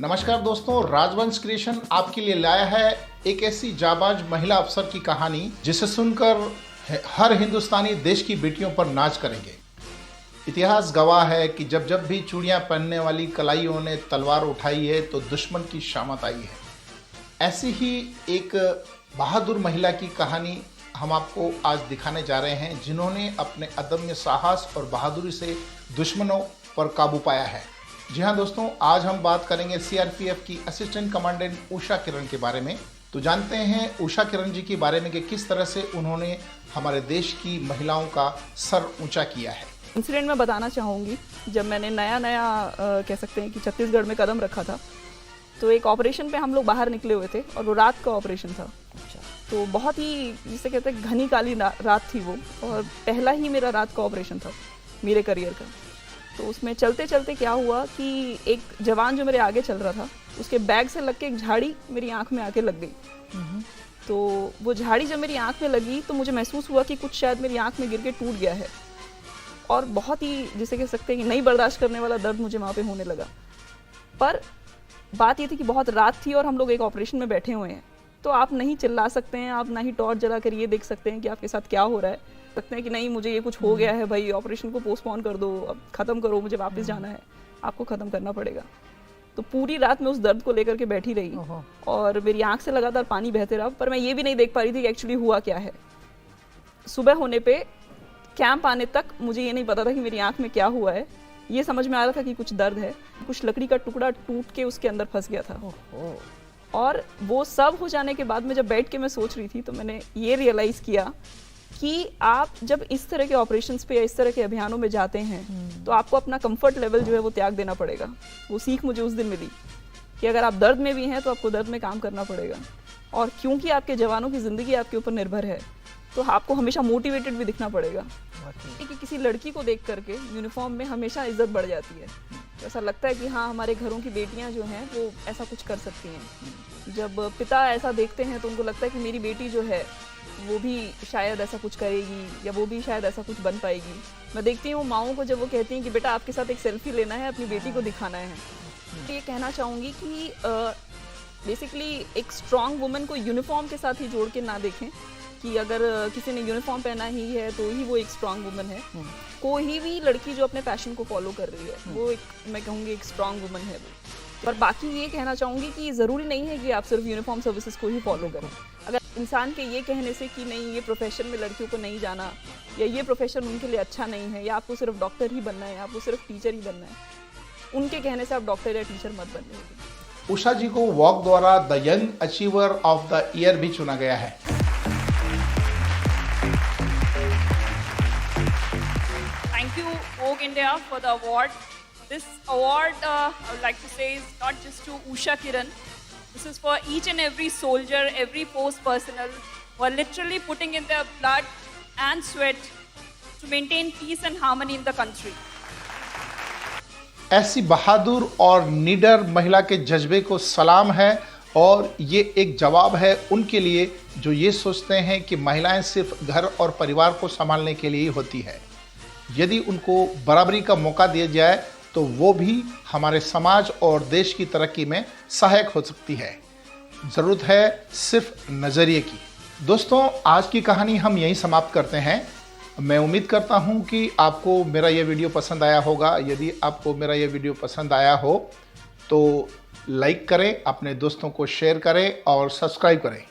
नमस्कार दोस्तों, राजवंश क्रिएशन आपके लिए लाया है एक ऐसी जाबाज महिला अफसर की कहानी जिसे सुनकर हर हिंदुस्तानी देश की बेटियों पर नाज करेंगे। इतिहास गवाह है कि जब जब भी चूड़ियां पहनने वाली कलाइयों ने तलवार उठाई है तो दुश्मन की शामत आई है। ऐसी ही एक बहादुर महिला की कहानी हम आपको आज दिखाने जा रहे हैं, जिन्होंने अपने अदम्य साहस और बहादुरी से दुश्मनों पर काबू पाया है। जी हाँ दोस्तों, आज हम बात करेंगे सीआरपीएफ की असिस्टेंट कमांडेंट उषा किरण के बारे में। तो जानते हैं उषा किरण जी के बारे में कि किस तरह से उन्होंने हमारे देश की महिलाओं का सर ऊंचा किया है। इंसिडेंट मैं बताना चाहूँगी, जब मैंने नया कह सकते हैं कि छत्तीसगढ़ में कदम रखा था, तो एक ऑपरेशन पे हम लोग बाहर निकले हुए थे और वो रात का ऑपरेशन था। तो बहुत ही जिसे कहते हैं घनी काली रात थी वो, और पहला ही मेरा रात का ऑपरेशन था मेरे करियर का। तो उसमें चलते चलते क्या हुआ कि एक जवान जो मेरे आगे चल रहा था, उसके बैग से लग के एक झाड़ी मेरी आंख में आके लग गई। तो वो झाड़ी जब मेरी आंख में लगी तो मुझे महसूस हुआ कि कुछ शायद मेरी आंख में गिर के टूट गया है, और बहुत ही जिसे कह सकते हैं कि नहीं बर्दाश्त करने वाला दर्द मुझे वहाँ पे होने लगा। पर बात ये थी कि बहुत रात थी और हम लोग एक ऑपरेशन में बैठे हुए हैं, तो आप नहीं चिल्ला सकते हैं, आप ना ही टॉर्च जला कर ये देख सकते हैं कि आपके साथ क्या हो रहा है। सकते हैं कि नहीं मुझे ये कुछ हो गया है भाई, ऑपरेशन को पोस्टपोन कर दो, अब ख़त्म करो, मुझे वापस जाना है। आपको ख़त्म करना पड़ेगा। तो पूरी रात मैं उस दर्द को लेकर के बैठी रही और मेरी आंख से लगातार पानी बहते रहा, पर मैं ये भी नहीं देख पा रही थी कि एक्चुअली हुआ क्या है। सुबह होने पे कैंप आने तक मुझे ये नहीं पता था कि मेरी आंख में क्या हुआ है। ये समझ में आ रहा था कि कुछ दर्द है, कुछ लकड़ी का टुकड़ा टूट के उसके अंदर फंस गया था। और वो सब हो जाने के बाद में जब बैठ के मैं सोच रही थी, तो मैंने ये रियलाइज़ किया कि आप जब इस तरह के ऑपरेशंस पे या इस तरह के अभियानों में जाते हैं तो आपको अपना कंफर्ट लेवल जो है वो त्याग देना पड़ेगा। वो सीख मुझे उस दिन मिली कि अगर आप दर्द में भी हैं तो आपको दर्द में काम करना पड़ेगा, और क्योंकि आपके जवानों की ज़िंदगी आपके ऊपर निर्भर है तो आपको हमेशा मोटिवेटेड भी दिखना पड़ेगा। कि किसी लड़की को देख करके यूनिफॉर्म में हमेशा इज्जत बढ़ जाती है। तो ऐसा लगता है कि हाँ, हमारे घरों की बेटियां जो हैं वो ऐसा कुछ कर सकती हैं। जब पिता ऐसा देखते हैं तो उनको लगता है कि मेरी बेटी जो है वो भी शायद ऐसा कुछ करेगी, या वो भी शायद ऐसा कुछ बन पाएगी। मैं देखती हूँ माओं को जब वो कहती हैं कि बेटा आपके साथ एक सेल्फी लेना है, अपनी बेटी को दिखाना है। तो ये कहना चाहूँगी कि बेसिकली एक स्ट्रॉन्ग वुमन को यूनिफॉर्म के साथ ही जोड़ के ना देखें कि अगर किसी ने यूनिफॉर्म पहना ही है तो ही वो एक स्ट्रॉन्ग वुमन है। कोई भी लड़की जो अपने पैशन को फॉलो कर रही है वो एक, मैं कहूँगी, एक स्ट्रॉन्ग वुमन है वो। और बाकी ये कहना चाहूँगी कि ज़रूरी नहीं है कि आप सिर्फ यूनिफॉर्म सर्विसेज को ही फॉलो करें। अगर इंसान के ये कहने से कि नहीं ये प्रोफेशन में लड़कियों को नहीं जाना, या ये प्रोफेशन उनके लिए अच्छा नहीं है, या आपको सिर्फ डॉक्टर ही बनना है, आपको सिर्फ टीचर ही बनना है, उनके कहने से आप डॉक्टर या टीचर मत बनिए। उषा जी को वॉक द्वारा the young achiever of the year भी चुना गया है। Thank you, Vogue India, for the award. This award, I would like to say, is not just to Usha Kiran. This is for each and every soldier, every post personnel who are literally putting in their blood and sweat to maintain peace and harmony in the country. ऐसी बहादुर और निडर महिला के जज्बे को सलाम है, और ये एक जवाब है उनके लिए जो ये सोचते हैं कि महिलाएं सिर्फ घर और परिवार को संभालने के लिए ही होती है। यदि उनको बराबरी का मौका दिया जाए तो वो भी हमारे समाज और देश की तरक्की में सहायक हो सकती है। ज़रूरत है सिर्फ नज़रिए की। दोस्तों, आज की कहानी हम यहीं समाप्त करते हैं। मैं उम्मीद करता हूं कि आपको मेरा ये वीडियो पसंद आया होगा। यदि आपको मेरा ये वीडियो पसंद आया हो तो लाइक करें, अपने दोस्तों को शेयर करें और सब्सक्राइब करें।